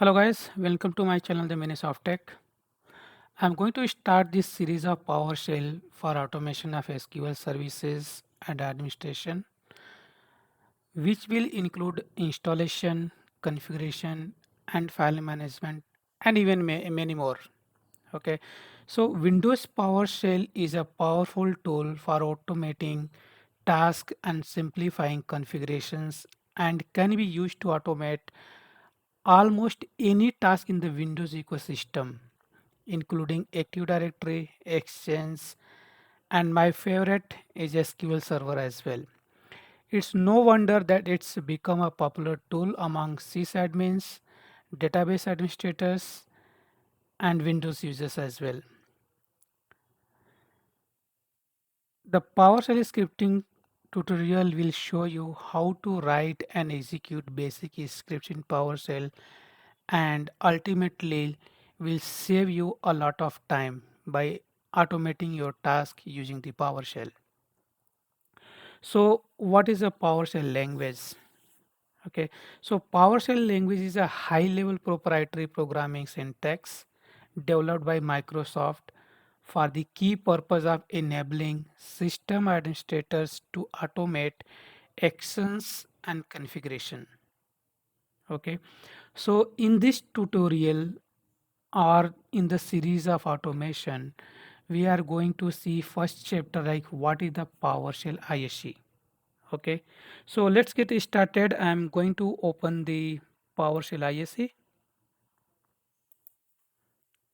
Hello guys, welcome to my channel The Minutes of Tech. I'm going to start this series of PowerShell for automation of SQL services and administration, which will include installation, configuration, and file management, and even many more. Okay, so Windows PowerShell is a powerful tool for automating tasks and simplifying configurations and can be used to automate almost any task in the Windows ecosystem, including Active Directory, Exchange, and my favorite is SQL Server as well. It's no wonder that it's become a popular tool among sysadmins, database administrators, and Windows users as well. The PowerShell scripting tutorial will show you how to write and execute basic scripts in PowerShell and ultimately will save you a lot of time by automating your task using the PowerShell. So what is a PowerShell language? Okay, so PowerShell language is a high level proprietary programming syntax developed by Microsoft for the key purpose of enabling system administrators to automate actions and configuration. Okay, so in this tutorial or in the series of automation, we are going to see first chapter like what is the PowerShell ISE. Okay, so let's get started. I'm going to open the PowerShell ISE.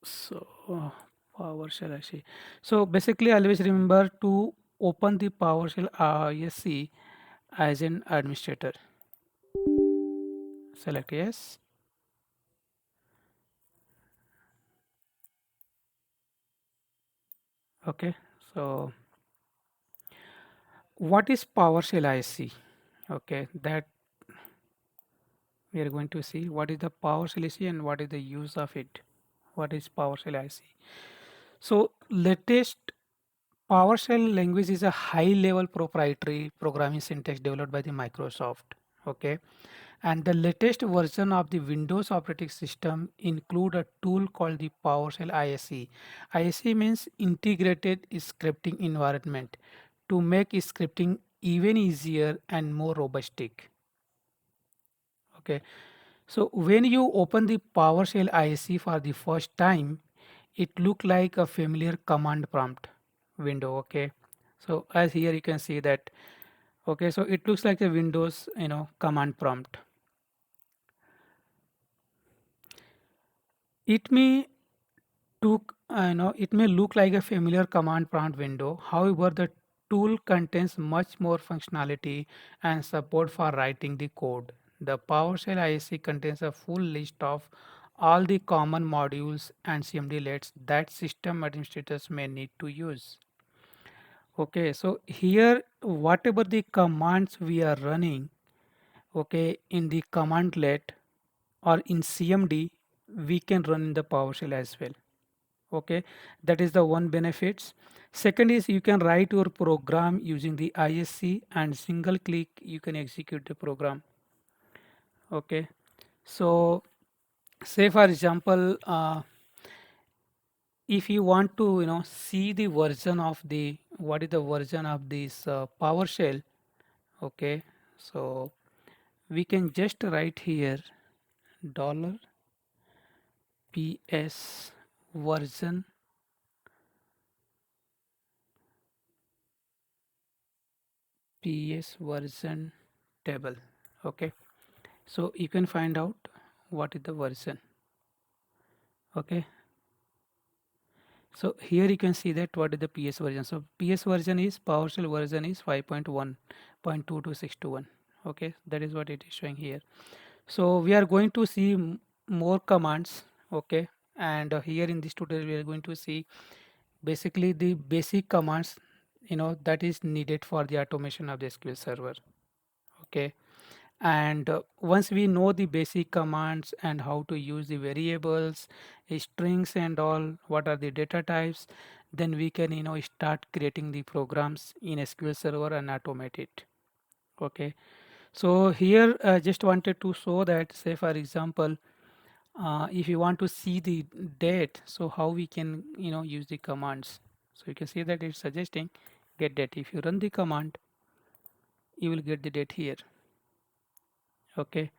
So PowerShell ISE. So basically always remember to open the PowerShell ISE as an administrator. Select yes. Okay, so what is PowerShell ISE? Okay, that we are going to see what is the PowerShell ISE and what is the use of it. What is PowerShell ISE? So latest PowerShell language is a high-level proprietary programming syntax developed by the Microsoft. Okay, and the latest version of the Windows operating system include a tool called the PowerShell ISE. ISE means integrated scripting environment to make scripting even easier and more robust. Okay, so when you open the PowerShell ISE for the first time, it look like a familiar command prompt window. Okay, so as here you can see that. Okay, so it looks like a Windows command prompt. It may it may look like a familiar command prompt window. However, the tool contains much more functionality and support for writing the code. The PowerShell ISE contains a full list of all the common modules and CMDlets that system administrators may need to use. Okay, so here whatever the commands we are running, okay, in the commandlet or in CMD, we can run in the PowerShell as well. Okay, that is the one benefits. Second is you can write your program using the ISC and single click you can execute the program. Okay, so say for example, if you want to see the version of the what is the version of this PowerShell. Okay, so we can just write here dollar ps version ps version table. Okay, so you can find out what is the version. Okay, so here you can see that what is the ps version. So ps version is PowerShell version is 5.1.22621. Okay, that is what it is showing here. So we are going to see more commands. Okay, and here in this tutorial we are going to see basically the basic commands that is needed for the automation of the SQL server. Okay, and once we know the basic commands and how to use the variables, strings and all, what are the data types, then we can start creating the programs in SQL server and automate it. Okay, so here I just wanted to show that, say for example, if you want to see the date, so how we can use the commands. So you can see that it's suggesting get date. If you run the command, you will get the date here. Okay,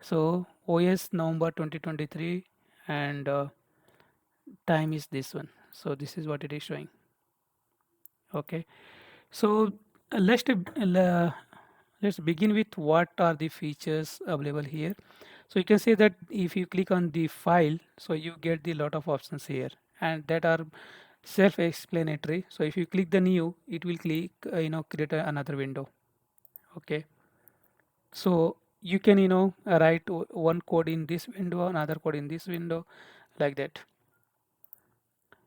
so OS November 2023 and time is this one. So this is what it is showing. Okay, so let's begin with what are the features available here. So you can see that if you click on the file, so you get the lot of options here and that are self-explanatory. So if you click the new, it will click create another window. Okay, so you can write one code in this window, another code in this window, like that.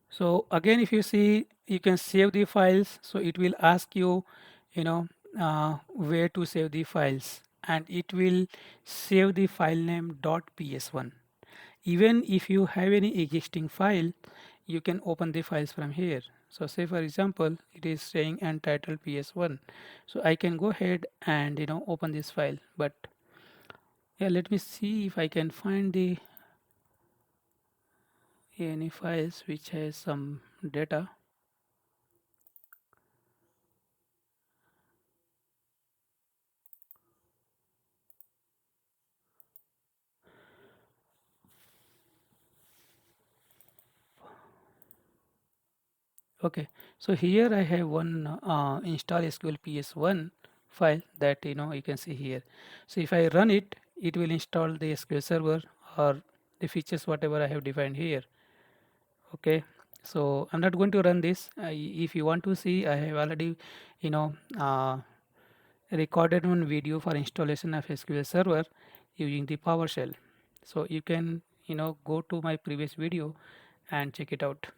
So again, if you see, you can save the files. So it will ask you, you know, where to save the files, and it will save the file name .ps1. Even if you have any existing file, you can open the files from here. So say for example, it is saying untitled ps1. So I can go ahead and open this file. But yeah, let me see if I can find the any files which has some data. Okay, so here I have one install SQL PS1 file that you can see here. So if I run it, it will install the SQL Server or the features whatever I have defined here. Okay, so I'm not going to run this. If you want to see, I have already you know uh, recorded one video for installation of SQL Server using the PowerShell. So you can go to my previous video and check it out.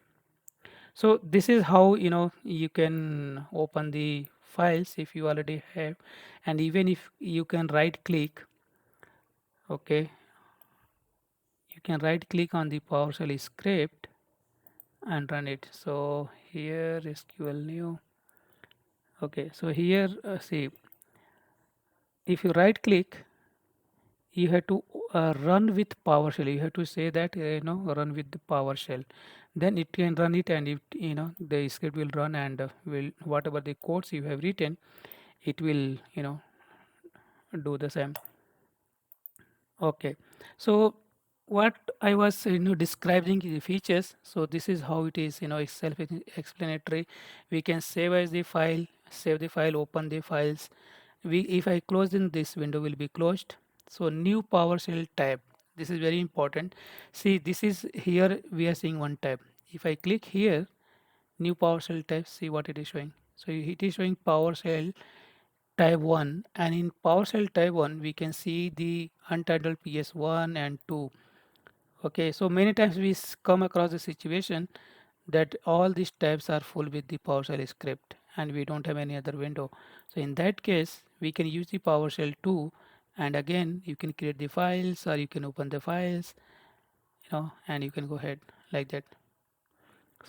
So this is how you can open the files if you already have, and even if you can right click. Okay, you can right click on the PowerShell script and run it. So here SQL new. Okay, so here see, if you right click, you have to run with PowerShell. You have to say that run with the PowerShell, then it can run it, and it the script will run, and will whatever the codes you have written, it will do the same. Okay, so what I was describing the features. So this is how it is. It's self-explanatory. We can save as the file, save the file, open the files. We if I close, in this window will be closed. So new PowerShell tab. This is very important. See, this is here we are seeing one tab. If I click here, new PowerShell tab, see what it is showing. So it is showing PowerShell Type 1, and in PowerShell Type 1 we can see the untitled PS1 and 2. Okay, so many times we come across the situation that all these tabs are full with the PowerShell script and we don't have any other window. So in that case we can use the PowerShell 2, and again you can create the files or you can open the files, and you can go ahead like that.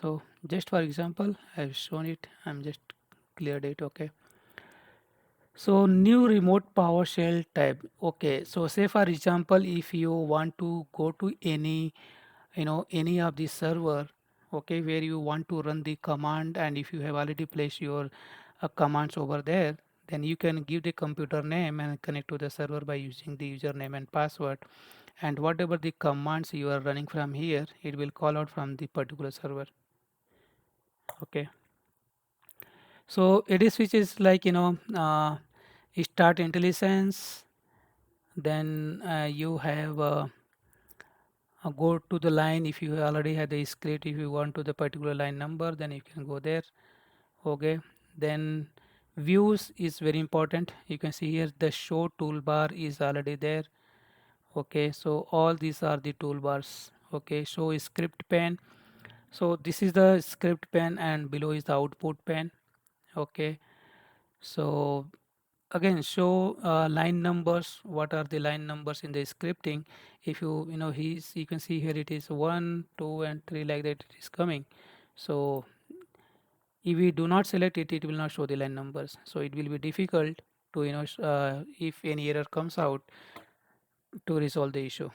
So just for example, I've shown it. I'm just cleared it. Okay, so new remote PowerShell tab. Okay, so say for example, if you want to go to any, any of the server, okay, where you want to run the command, and if you have already placed your commands over there, then you can give the computer name and connect to the server by using the username and password. And whatever the commands you are running from here, it will call out from the particular server. Okay. So it is which is like start intelligence. Then you have go to the line. If you already have the script, if you want to the particular line number, then you can go there. Okay, then views is very important. You can see here the show toolbar is already there. Okay, so all these are the toolbars. Okay, show script pane. So this is the script pane, and below is the output pane. Okay, so again show line numbers. What are the line numbers in the scripting? If you can see here it is 1, 2 and 3, like that it is coming. So if we do not select it, it will not show the line numbers, so it will be difficult to if any error comes out, to resolve the issue.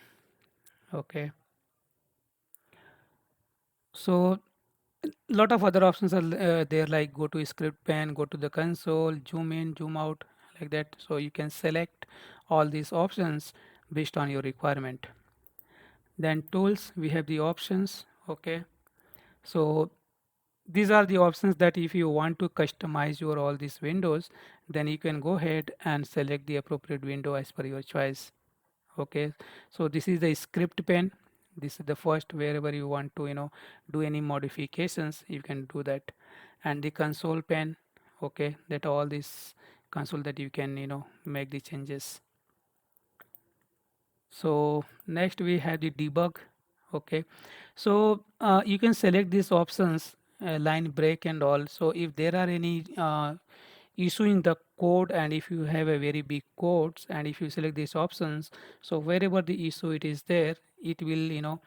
Okay, so lot of other options are there, like go to script pane, go to the console, zoom in, zoom out, like that. So you can select all these options based on your requirement. Then tools, we have the options. Okay, so these are the options that if you want to customize your all these windows, then you can go ahead and select the appropriate window as per your choice. Okay, so this is the script pane. This is the first, wherever you want to do any modifications, you can do that. And the console pane, okay, that all this console that you can make the changes. So next we have the debug. Okay, so you can select these options, line break and all. So if there are any issue in the code, and if you have a very big codes, and if you select these options, so wherever the issue it is there, it will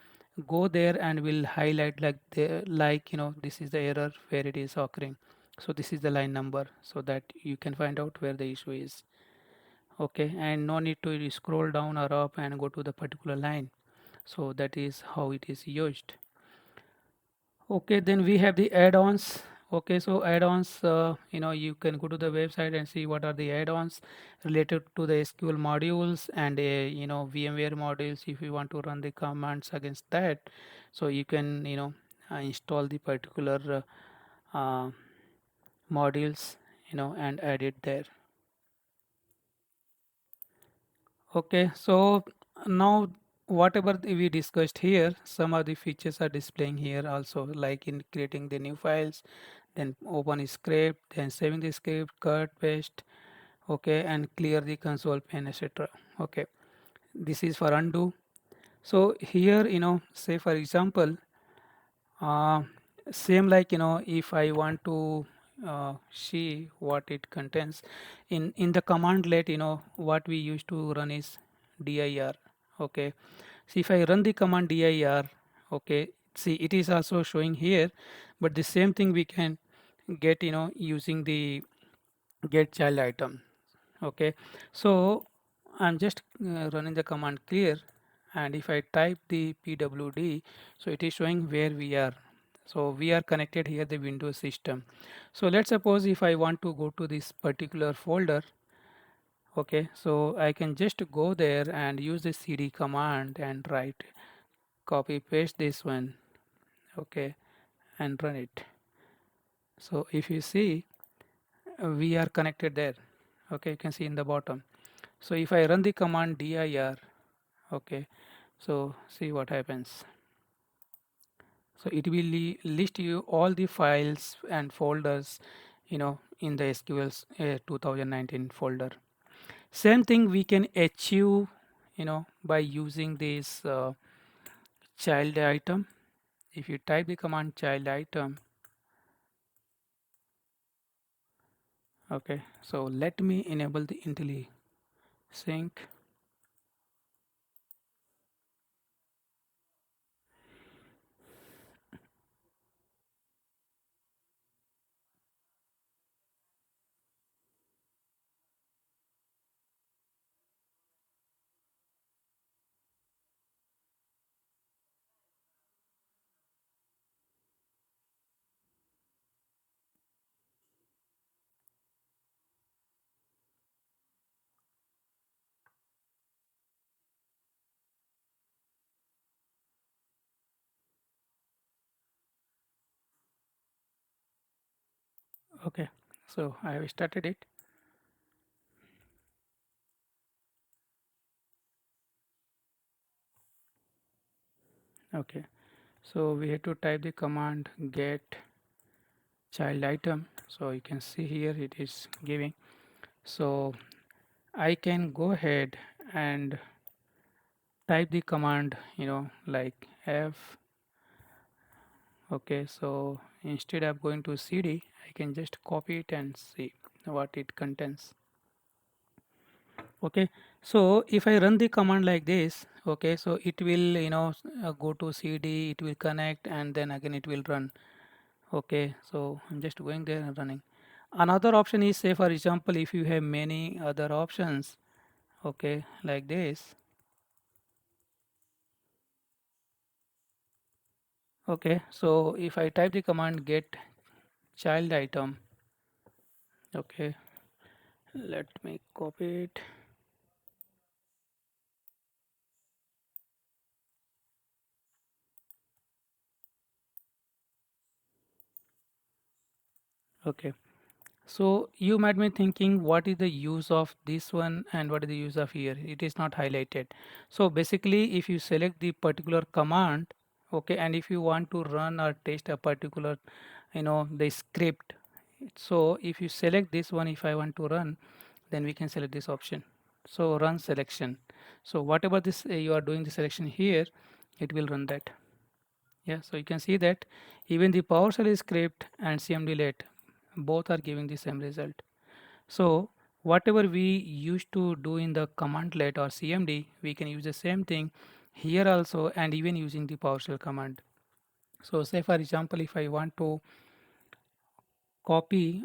go there and will highlight like the, like this is the error where it is occurring. So this is the line number, so that you can find out where the issue is. Okay, and no need to scroll down or up and go to the particular line. So that is how it is used. Okay, then we have the add-ons. Okay, so add-ons, you can go to the website and see what are the add-ons related to the SQL modules and VMware modules. If you want to run the commands against that, so you can install the particular modules and add it there. Okay, so now whatever we discussed here, some of the features are displaying here also, like in creating the new files, then open a script, then saving the script, cut, paste, okay, and clear the console pane, etc. Okay, this is for undo. So here, say for example, uh, same like if I want to see what it contains in the command let what we used to run is dir. Okay, so if I run the command dir, okay, see it is also showing here, but the same thing we can get using the get child item. Okay, so I'm just running the command clear, and if I type the pwd, so it is showing where we are. So we are connected here the Windows system. So let's suppose if I want to go to this particular folder, okay, so I can just go there and use the cd command and write copy paste this one, okay, and run it. So if you see, we are connected there. Okay, you can see in the bottom. So if I run the command dir, okay, so see what happens. So it will list you all the files and folders in the SQL 2019 folder. Same thing we can achieve by using this child item. If you type the command child item, okay, so let me enable the IntelliSync. Okay, so I have started it. Okay, so we have to type the command get child item. So you can see here it is giving. So I can go ahead and type the command like f. Okay, so instead of going to cd, I can just copy it and see what it contains. Okay, so if I run the command like this, okay, so it will go to cd, it will connect, and then again it will run. Okay, so I'm just going there and running. Another option is, say for example, if you have many other options, okay, like this. Okay, so if I type the command get child item, okay, let me copy it. Okay, so you might be thinking what is the use of this one and what is the use of here, it is not highlighted. So basically if you select the particular command, okay, and if you want to run or test a particular, the script, so if you select this one, if I want to run, then we can select this option, so run selection. So whatever this you are doing the selection here, it will run that. Yeah, so you can see that even the PowerShell script and CMD let both are giving the same result. So whatever we used to do in the command let or CMD, we can use the same thing here also, and even using the PowerShell command. So say for example, if I want to copy,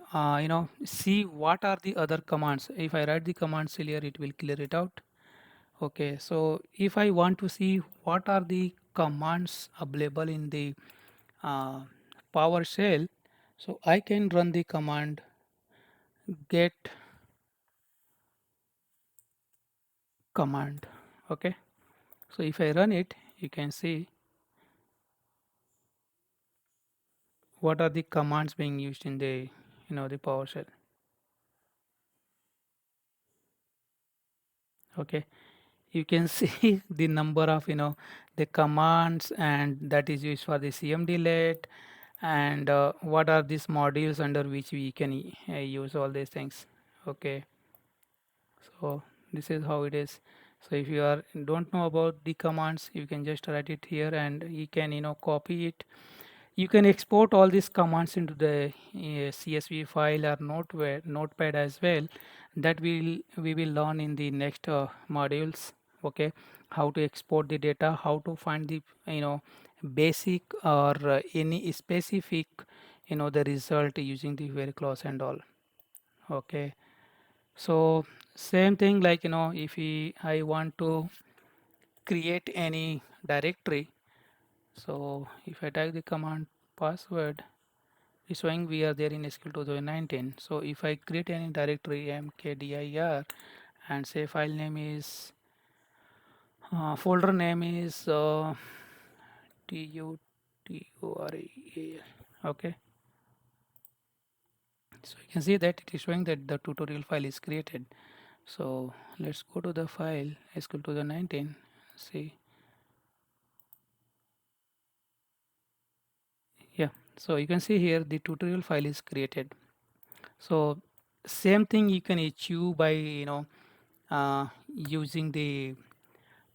see what are the other commands. If I write the commands here, it will clear it out. Okay, so if I want to see what are the commands available in the uh, PowerShell, so I can run the command get command. Okay, so if I run it, you can see what are the commands being used in the the PowerShell. Okay, you can see the number of the commands and that is used for the CMD let, and what are these modules under which we can use all these things. Okay, so this is how it is. So if you are don't know about the commands, you can just write it here and you can copy it. You can export all these commands into the CSV file or notepad as well. That we will learn in the next modules. Okay, how to export the data, how to find the basic or any specific the result using the query clause and all. Okay, so same thing like if I want to create any directory, so if I type the command password, it's showing we are there in SQL 2019. So if I create any directory mkdir and say file name is folder name is tutorial. Okay, so you can see that it is showing that the tutorial file is created. So let's go to the file SQL 2019. See, yeah, so you can see here the tutorial file is created. So same thing you can achieve by using the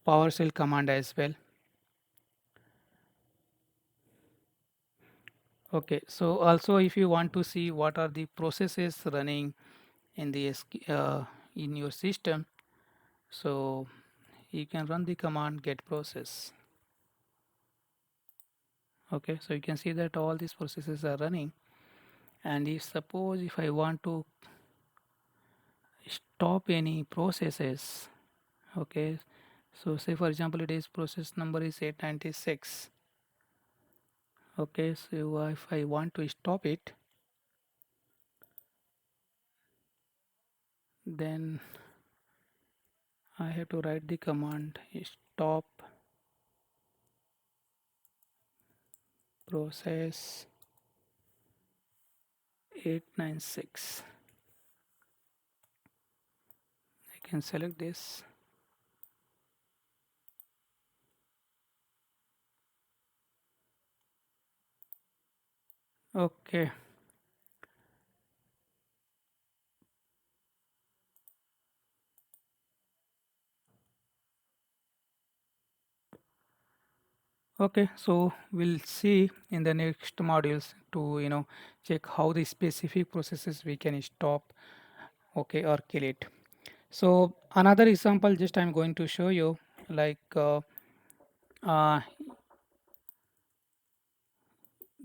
PowerShell command as well. Okay, so also if you want to see what are the processes running in the in your system, so you can run the command get process. Okay, so you can see that all these processes are running, and if suppose if I want to stop any processes, okay, so say for example it is process number is 896. Okay, so if I want to stop it, then I have to write the command stop process 896. I can select this. Okay, okay, so we'll see in the next modules to check how the specific processes we can stop, okay, or kill it. So another example just I'm going to show you, like uh,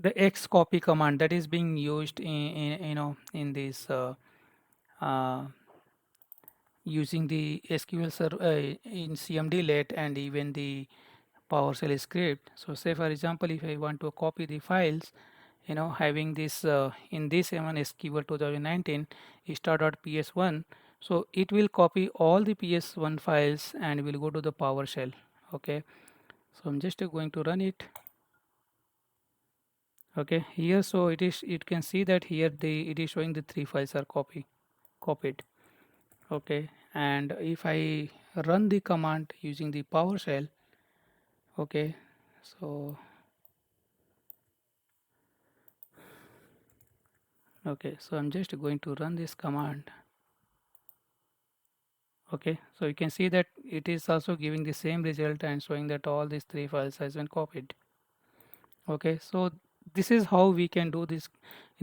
the X copy command that is being used in in this uh, using the SQL server in CMD let and even the PowerShell script. So say for example, if I want to copy the files, having this in this M1 SQL 2019 start.ps1, so it will copy all the ps1 files and will go to the PowerShell. Okay, so I'm just going to run it. Okay, here, so it can see that here it is showing the three files are copied. Okay, and if I run the command using the PowerShell, okay, so okay, so I'm just going to run this command. Okay, so you can see that it is also giving the same result and showing that all these three files has been copied. Okay, so this is how we can do this,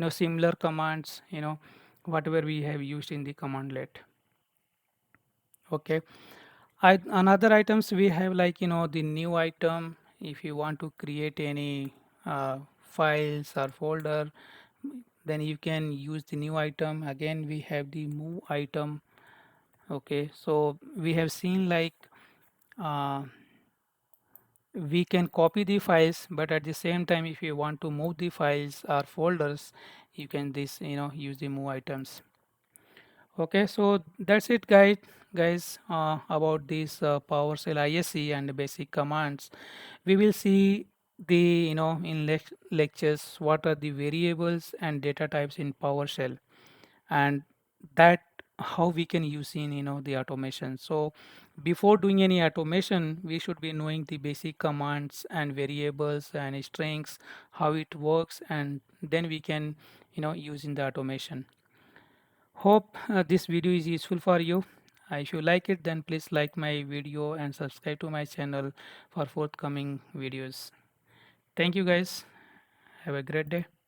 similar commands, whatever we have used in the commandlet. Okay, another items we have, like the new item. If you want to create any files or folder, then you can use the new item. Again, we have the move item. Okay, so we have seen like uh, we can copy the files, but at the same time, if you want to move the files or folders, you can use the move items. Okay, so that's it, guys, about this PowerShell ISE and basic commands. We will see the in lectures what are the variables and data types in PowerShell, and that how we can use in the automation. So before doing any automation, we should be knowing the basic commands and variables and strings, how it works, and then we can use in the automation. Hope this video is useful for you. If you like it, then please like my video and subscribe to my channel for forthcoming videos. Thank you, guys. Have a great day.